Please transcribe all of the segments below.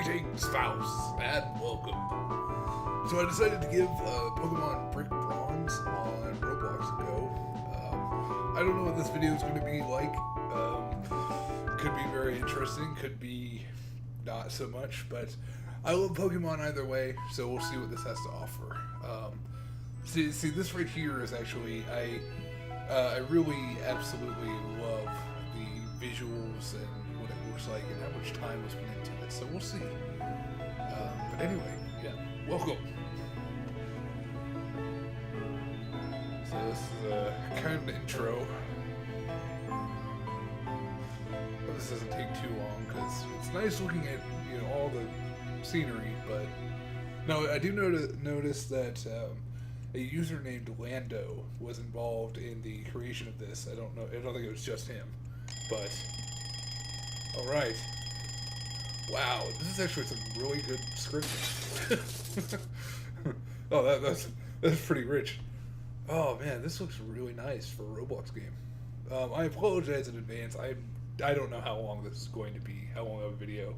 Danzerfaust, and welcome. So I decided to give Pokemon Brick Bronze on Roblox a go. I don't know what this video is going to be like. Could be very interesting, could be not so much, but I love Pokemon either way, so we'll see what this has to offer. See, this right here is actually, I really absolutely love the visuals and what it looks like and how much time was put into it, so we'll see. But anyway, yeah, welcome. So this is a kind of an intro. But this doesn't take too long because it's nice looking at all the scenery. But no, I do notice that a user named Lando was involved in the creation of this. I don't think it was just him. But all right. Wow, this is actually some really good scripting. Oh, that's pretty rich. Oh man, this looks really nice for a Roblox game. I apologize in advance. I don't know how long this is going to be, how long of a video.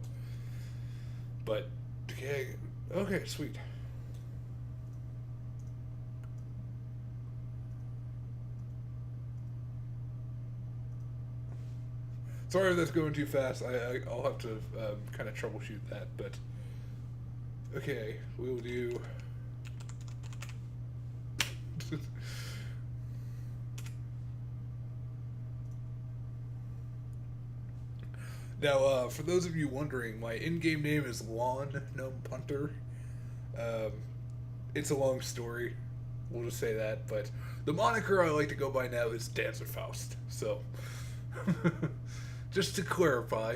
But okay, sweet. Sorry if that's going too fast. I'll have to kind of troubleshoot that, but okay, we'll do. Now, for those of you wondering, my in-game name is Lawn Gnome Punter. It's a long story. We'll just say that, but the moniker I like to go by now is Danzerfaust. So. Just to clarify.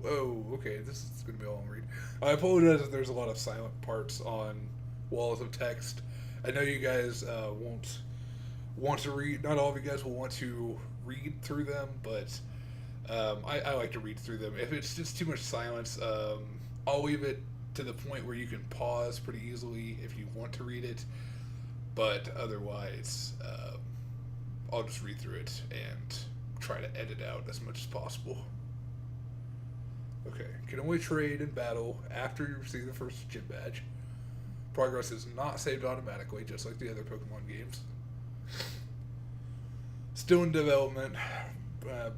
Whoa, okay, this is going to be a long read. I apologize if there's a lot of silent parts on walls of text. I know you guys won't want to read, not all of you guys will want to read through them, but I like to read through them. If it's just too much silence, I'll leave it to the point where you can pause pretty easily if you want to read it, but otherwise, I'll just read through it and try to edit out as much as possible. Okay, can only trade in battle after you receive the first gym badge. Progress is not saved automatically, just like the other Pokemon games. Still in development,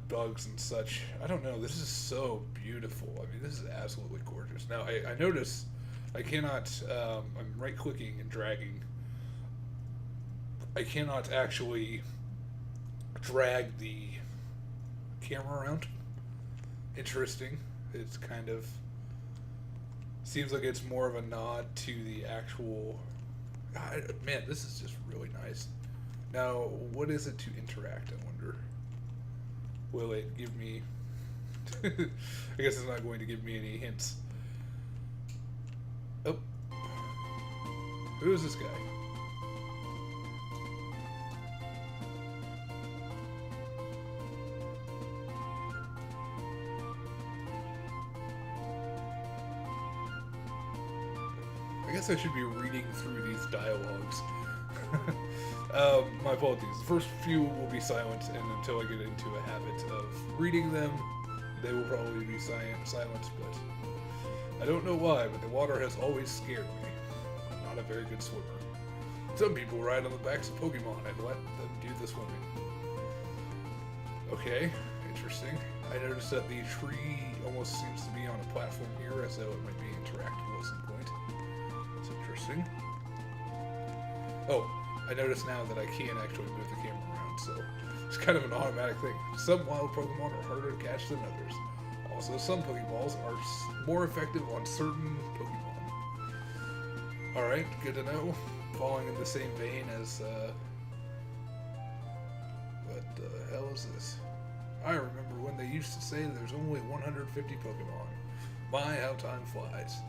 bugs and such. I don't know, this is so beautiful. I mean, this is absolutely gorgeous. Now, I notice I cannot, I'm right-clicking and dragging. I cannot actually drag the camera around. Interesting. It's kind of seems like it's more of a nod to the actual. Man, this is just really nice. Now, what is it to interact? I wonder. Will it give me? I guess it's not going to give me any hints. Oh, who is this guy? I guess I should be reading through these dialogues. My apologies. The first few will be silent, and until I get into a habit of reading them, they will probably be silent, but I don't know why, but the water has always scared me. I'm not a very good swimmer. Some people ride on the backs of Pokemon and let them do the swimming. Okay, interesting. I noticed that the tree almost seems to be on a platform here, as though it might be interactable at some point. Interesting. Oh, I notice now that I can actually move the camera around, so it's kind of an automatic thing. Some wild Pokemon are harder to catch than others. Also, some Pokeballs are more effective on certain Pokemon. Alright, good to know. Falling in the same vein as, what the hell is this? I remember when they used to say there's only 150 Pokemon. My, how time flies.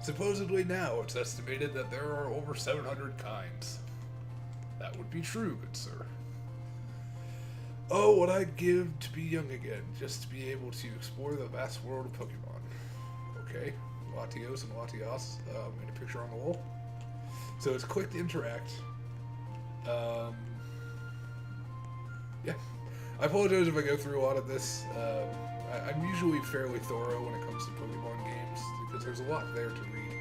Supposedly now, it's estimated that there are over 700 kinds. That would be true, good sir. Oh, what I'd give to be young again, just to be able to explore the vast world of Pokemon. Okay, Latios and Latias in a picture on the wall. So it's click to interact. Yeah. I apologize if I go through a lot of this. I'm usually fairly thorough when it comes to Pokemon games because there's a lot there to read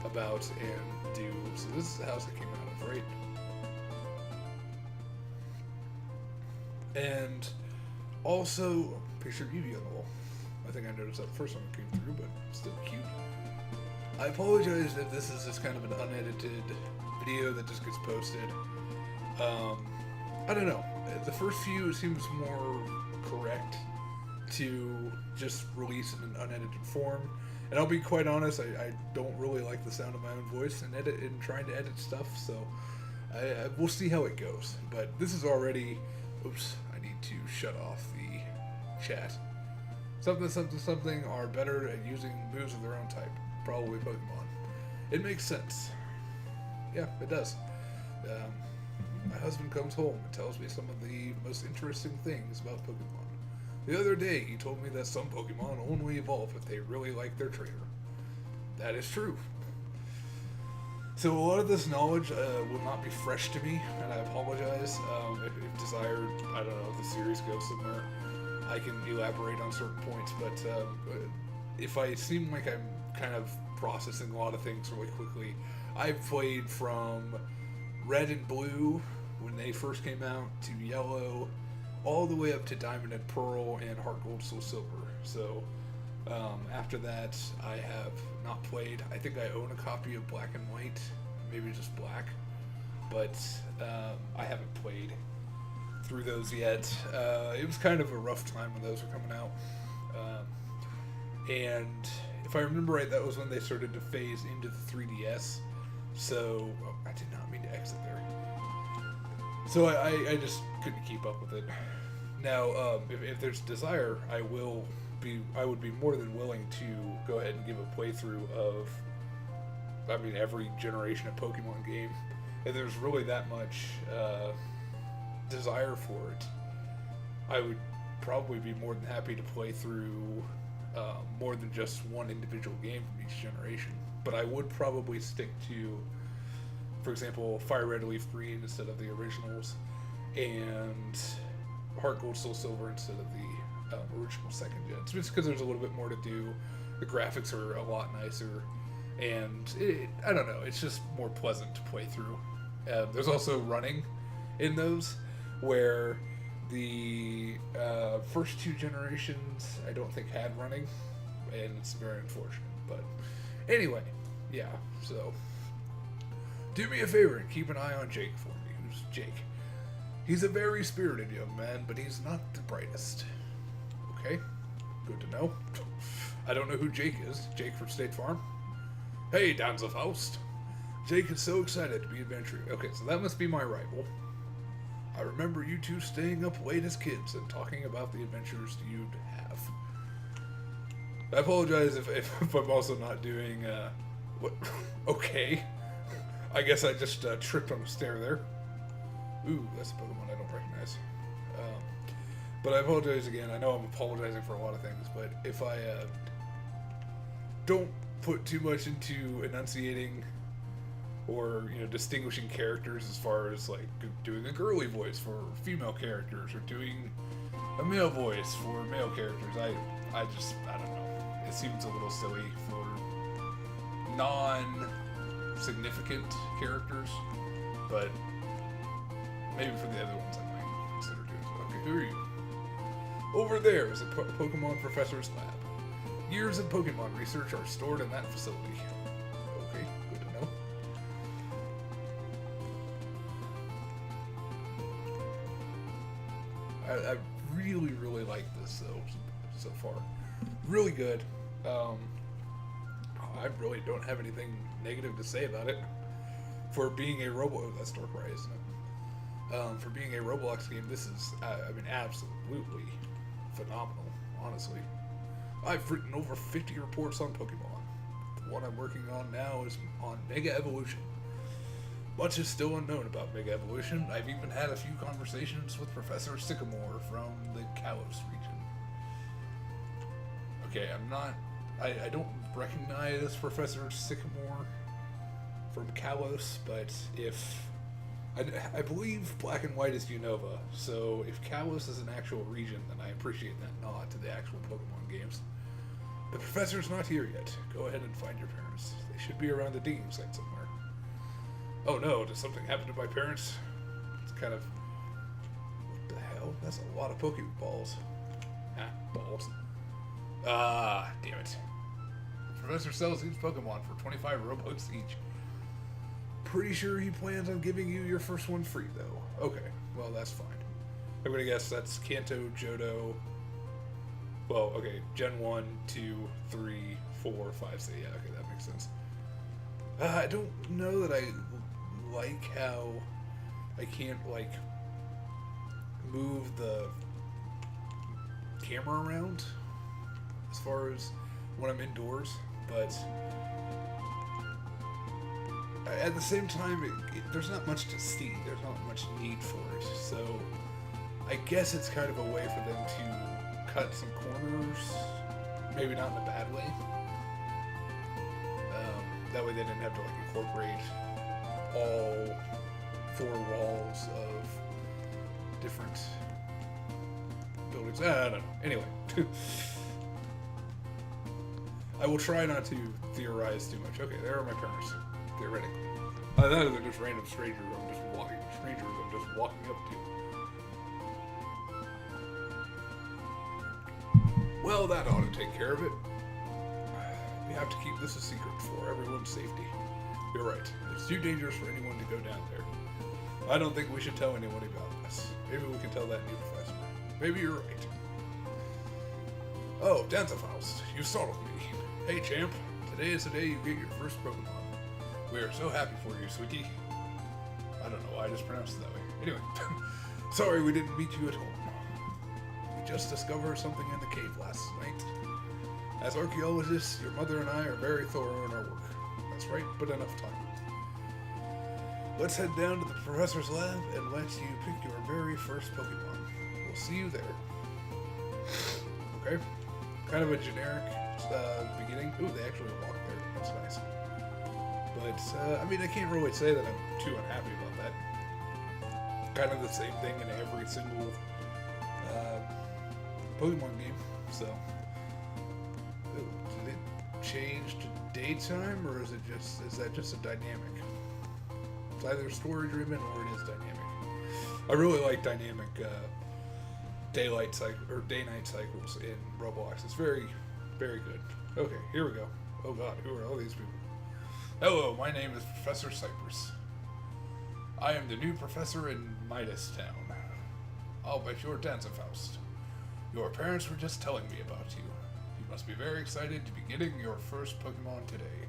about and do. So this is the house it came out of, right? And also, picture of Eevee on the wall. I think I noticed that the first time it came through, but still cute. I apologize if this is just kind of an unedited video that just gets posted. I don't know. The first few seems more correct to just release in an unedited form. And I'll be quite honest, I don't really like the sound of my own voice in trying to edit stuff, so we'll see how it goes. But this is already... Oops, I need to shut off the chat. Something are better at using moves of their own type. Probably Pokemon. It makes sense. Yeah, it does. My husband comes home and tells me some of the most interesting things about Pokemon. The other day, he told me that some Pokemon only evolve if they really like their trainer. That is true. So a lot of this knowledge will not be fresh to me, and I apologize. If desired, I don't know, if the series goes somewhere, I can elaborate on certain points, but if I seem like I'm kind of processing a lot of things really quickly, I've played from Red and Blue when they first came out to Yellow, all the way up to Diamond and Pearl and Heart Gold, Soul Silver. So after that, I have not played. I think I own a copy of Black and White, maybe just Black, but I haven't played through those yet. It was kind of a rough time when those were coming out. And if I remember right, that was when they started to phase into the 3DS. So, I did not mean to exit there. So I just couldn't keep up with it. Now, if there's desire, I would be more than willing to go ahead and give a playthrough of, every generation of Pokemon game. If there's really that much desire for it, I would probably be more than happy to play through more than just one individual game from each generation. But I would probably stick to, for example, Fire Red, Leaf Green instead of the originals, and Heart Gold, Soul Silver instead of the original second gen. It's just because there's a little bit more to do. The graphics are a lot nicer, and I don't know, it's just more pleasant to play through. There's also running in those, where the first two generations I don't think had running, and it's very unfortunate. But anyway, yeah, so do me a favor and keep an eye on Jake for me. Who's Jake? He's a very spirited young man, but he's not the brightest. Okay, good to know. I don't know who Jake is. Jake from State Farm? Hey, Danzerfaust. Jake is so excited to be adventuring. Okay, so that must be my rival. I remember you two staying up late as kids and talking about the adventures you'd have. I apologize if I'm also not doing, what? Okay. I guess I just tripped on a stair there. Ooh, that's a Pokemon I don't recognize. But I apologize again. I know I'm apologizing for a lot of things, but if I don't put too much into enunciating or, distinguishing characters as far as, like, doing a girly voice for female characters or doing a male voice for male characters, I don't know. It seems a little silly for non-significant characters, but maybe for the other ones I might consider doing so. Okay, who are you? Over there is a Pokemon Professor's Lab. Years of Pokemon research are stored in that facility. Okay, good to know. I really, really like this, though, so far. Really good. I really don't have anything negative to say about it. For being a Roblox... That's Darkrai, isn't it? For being a Roblox game, this is, absolutely phenomenal, honestly. I've written over 50 reports on Pokemon. The one I'm working on now is on Mega Evolution. Much is still unknown about Mega Evolution. I've even had a few conversations with Professor Sycamore from the Kalos region. Okay, I don't recognize Professor Sycamore from Kalos, but if I believe Black and White is Unova, so if Kalos is an actual region, then I appreciate that nod to the actual Pokemon games. The professor's not here yet. Go ahead and find your parents. They should be around the digging site somewhere. Oh no, does something happen to my parents? It's kind of... What the hell? That's a lot of Pokeballs. Ah, balls. Ah, damn it. The professor sells each Pokemon for 25 Robux each. Pretty sure he plans on giving you your first one free, though. Okay, well, that's fine. I'm gonna guess that's Kanto, Johto... Well, okay, Gen 1, 2, 3, 4, 5, 6, yeah, okay, that makes sense. I don't know that I like how I can't, like, move the camera around as far as when I'm indoors, but at the same time, there's not much to see. There's not much need for it, so I guess it's kind of a way for them to cut some corners, maybe not in a bad way. That way they didn't have to like incorporate all 4 walls of different buildings. I don't know. Anyway, I will try not to theorize too much. Okay, there are my parents. Theoretically, that they're just random strangers. I'm just walking up to. Well, that ought to take care of it. We have to keep this a secret for everyone's safety. You're right. It's too dangerous for anyone to go down there. I don't think we should tell anyone about this. Maybe we can tell that new professor. Maybe you're right. Oh, Danzerfaust, you startled me. Hey, champ. Today is the day you get your first Pokemon. We are so happy for you, sweetie. I don't know why I just pronounced it that way. Anyway, sorry we didn't meet you at home. We just discovered something in the cave last night. As archaeologists, your mother and I are very thorough in our work. That's right, but enough time. Let's head down to the professor's lab and let you pick your very first Pokemon. We'll see you there. Okay. Kind of a generic beginning. Ooh, they actually walk there. That's nice. But, I mean, I can't really say that I'm too unhappy about that. Kind of the same thing in every single Pokemon game, so... Did it change to daytime, or is that just a dynamic? It's either story-driven or it is dynamic. I really like dynamic daylight cycle or day-night cycles in Roblox. It's very, very good. Okay, here we go. Oh god, who are all these people? Hello, my name is Professor Cypress. I am the new professor in Midas Town. I'll bet you're Danzerfaust. Your parents were just telling me about you. You must be very excited to be getting your first Pokemon today.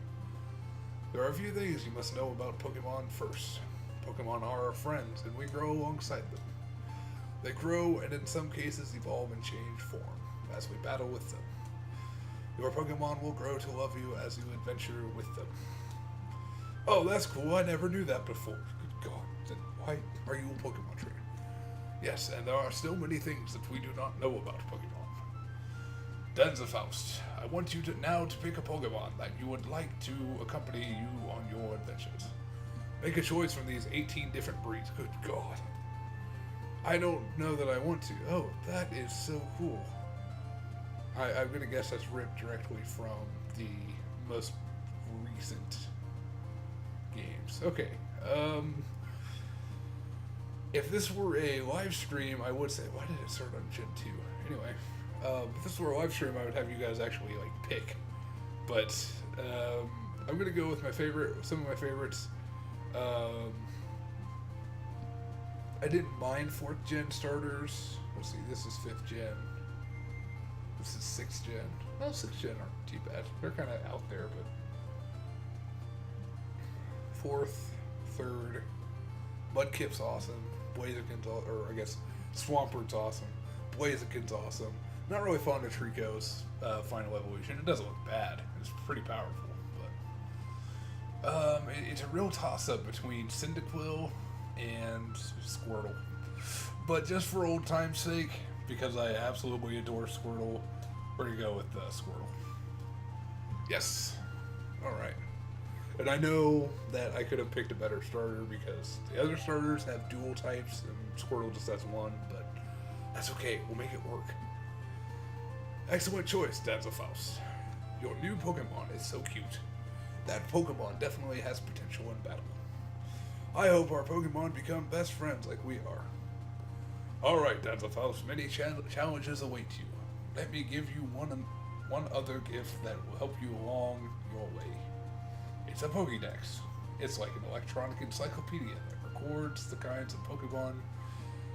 There are a few things you must know about Pokemon first. Pokemon are our friends, and we grow alongside them. They grow, and in some cases evolve and change form, as we battle with them. Your Pokemon will grow to love you as you adventure with them. Oh, that's cool. I never knew that before. Good God. Then why are you a Pokemon trainer? Yes, and there are still many things that we do not know about Pokemon. Danzerfaust, I want you now to pick a Pokemon that you would like to accompany you on your adventures. Make a choice from these 18 different breeds. Good God. I don't know that I want to. Oh, that is so cool. I'm going to guess that's ripped directly from the most recent games. Okay. If this were a live stream, I would say, why did it start on Gen 2? Anyway, if this were a live stream, I would have you guys actually, like, pick. But, I'm gonna go with some of my favorites. I didn't mind 4th gen starters. Let's see, this is 5th gen. This is 6th gen. Well, 6th gen aren't too bad. They're kind of out there, but... 4th, 3rd, Mudkip's awesome. Blaziken's awesome, or I guess Swampert's awesome. Blaziken's awesome. Not really fond of Trico's final evolution. It doesn't look bad. It's pretty powerful, but it's a real toss-up between Cyndaquil and Squirtle. But just for old time's sake, because I absolutely adore And I know that I could have picked a better starter because the other starters have dual types and Squirtle just has one, but that's okay. We'll make it work. Excellent choice, Danzerfaust. Your new Pokemon is so cute. That Pokemon definitely has potential in battle. I hope our Pokemon become best friends like we are. Alright, Danzerfaust, many challenges await you. Let me give you one other gift that will help you along your way. It's a Pokédex. It's like an electronic encyclopedia that records the kinds of Pokemon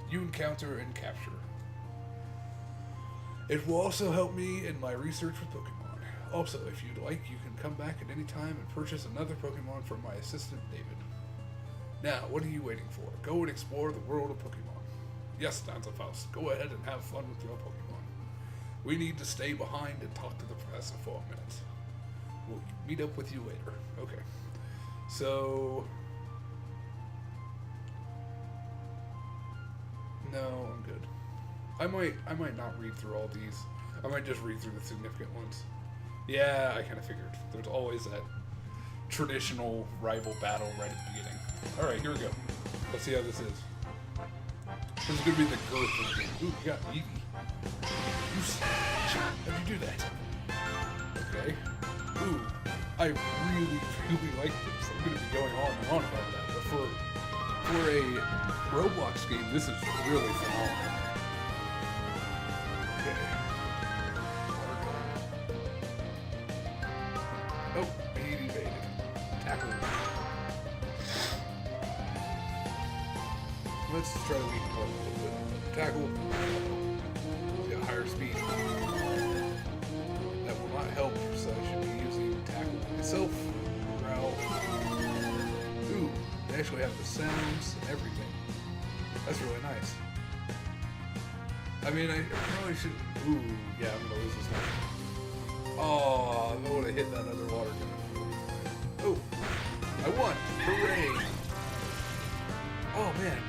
you encounter and capture. It will also help me in my research with Pokemon. Also, if you'd like, you can come back at any time and purchase another Pokemon from my assistant, David. Now, what are you waiting for? Go and explore the world of Pokemon. Yes, Danzerfaust, go ahead and have fun with your Pokemon. We need to stay behind and talk to the professor for a minute. We'll meet up with you later. Okay. So... No, I'm good. I might not read through all these. I might just read through the significant ones. Yeah, I kind of figured. There's always that traditional rival battle right at the beginning. Alright, here we go. Let's see how this is. This is going to be the girth of the game. Ooh, you got Eevee. You snatch. How'd you do that? Okay. Ooh, I really like this. I'm going to be going on and on about that. But for a Roblox game, this is really phenomenal. Oh, he evaded. Tackle. Let's try to lead him up a little bit. Tackle. He's got higher speed. That will not help, so I should be using tackle myself. Growl. Ooh, they actually have the sounds and everything. That's really nice. I mean, I probably should. Ooh, yeah, I'm gonna lose this one. Oh, I would have hit that other water gun. Oh, I won! Hooray! Oh man,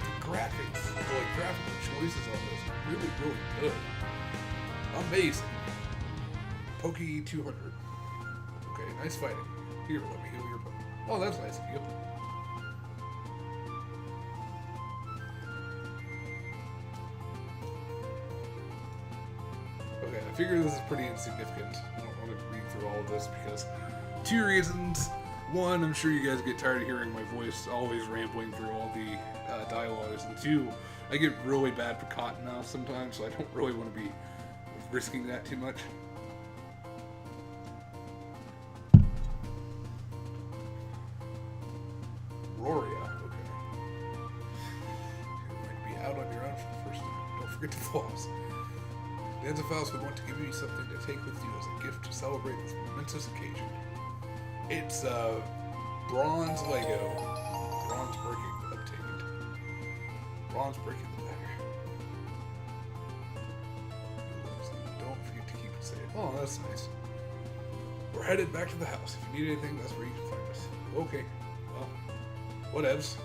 the graphics, the graphical choices on this are really, really good. Amazing. Pokey 200. Okay, nice fighting. Here, let me heal your Pokemon. Oh, that's nice of you. Okay, I figure this is pretty insignificant. I don't want to read through all of this because two reasons. One, I'm sure you guys get tired of hearing my voice always rambling through all the dialogues. And two, I get really bad for cottonmouth sometimes, so I don't really want to be risking that too much. Roria, okay. You're going to be out on your own for the first time. Don't forget to floss. Danzerfaust would want to give you something to take with you as a gift to celebrate this momentous occasion. It's bronze Lego. Bronze breaking obtained. Bronze breaking the bag. Don't forget to keep it safe. Oh, that's nice. We're headed back to the house. If you need anything, that's where you can find us. Okay. Well, whatevs.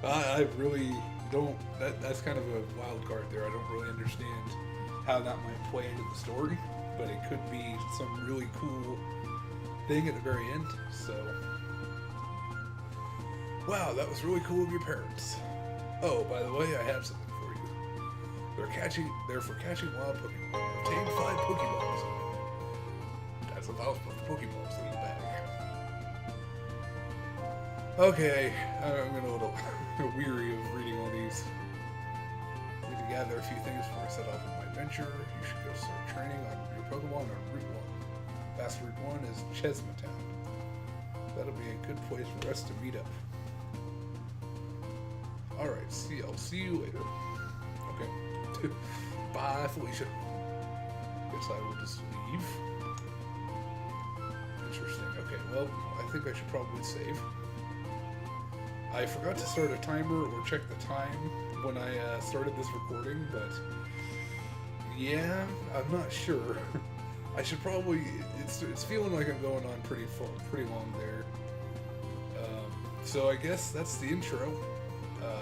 I really don't. That's kind of a wild card there. I don't really understand how that might play into the story, but it could be some really cool thing at the very end. So, wow, that was really cool of your parents. Oh, by the way, I have something for you. They're for catching wild Pokemon. Obtain 5 Pokeballs. That's about the Pokeballs in the bag. Okay, I'm getting a little weary of reading all these. I need to gather a few things before I set off on my adventure. You should go start training on your Pokemon on Route 1. Fast Route 1 is Chesma Town. That'll be a good place for us to meet up. Alright, I'll see you later. Okay. Bye, Felicia. Guess I will just leave. Interesting. Okay, well, I think I should probably save. I forgot to start a timer or check the time when I started this recording, but yeah, I'm not sure. I should probably. It's feeling like I'm going on pretty long there. So I guess that's the intro.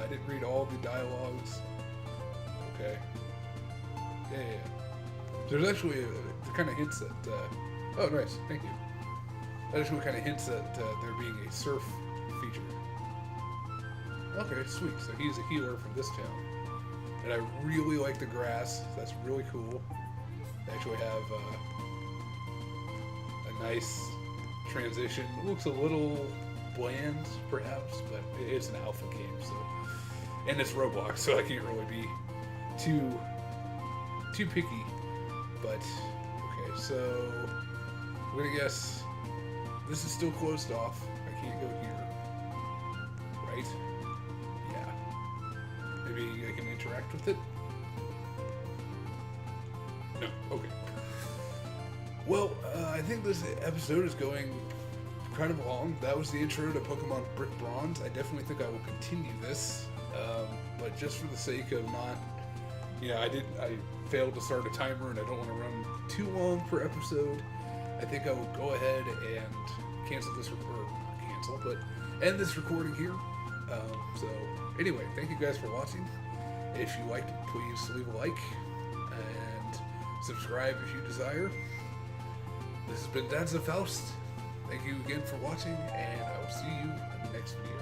I didn't read all the dialogues. Okay. Yeah. There's actually it kind of hints at. Oh, nice. Thank you. That actually kind of hints at there being a surf feature. Okay, sweet. So he's a healer from this town. And I really like the grass. That's really cool. They actually have a nice transition. It looks a little bland, perhaps, but it's an alpha game, so... And it's Roblox, so I can't really be too picky. But, okay, so... I'm gonna guess this is still closed off. I can't go here. Right? Yeah. Maybe I can interact with it? No. Okay. Well, I think this episode is going kind of long. That was the intro to Pokemon Brick Bronze. I definitely think I will continue this. But just for the sake of not... I failed to start a timer and I don't want to run too long per episode. I think I will go ahead and cancel this, end this recording here. So, anyway, thank you guys for watching. If you liked it, please leave a like and subscribe if you desire. This has been Danzerfaust. Thank you again for watching, and I will see you in the next video.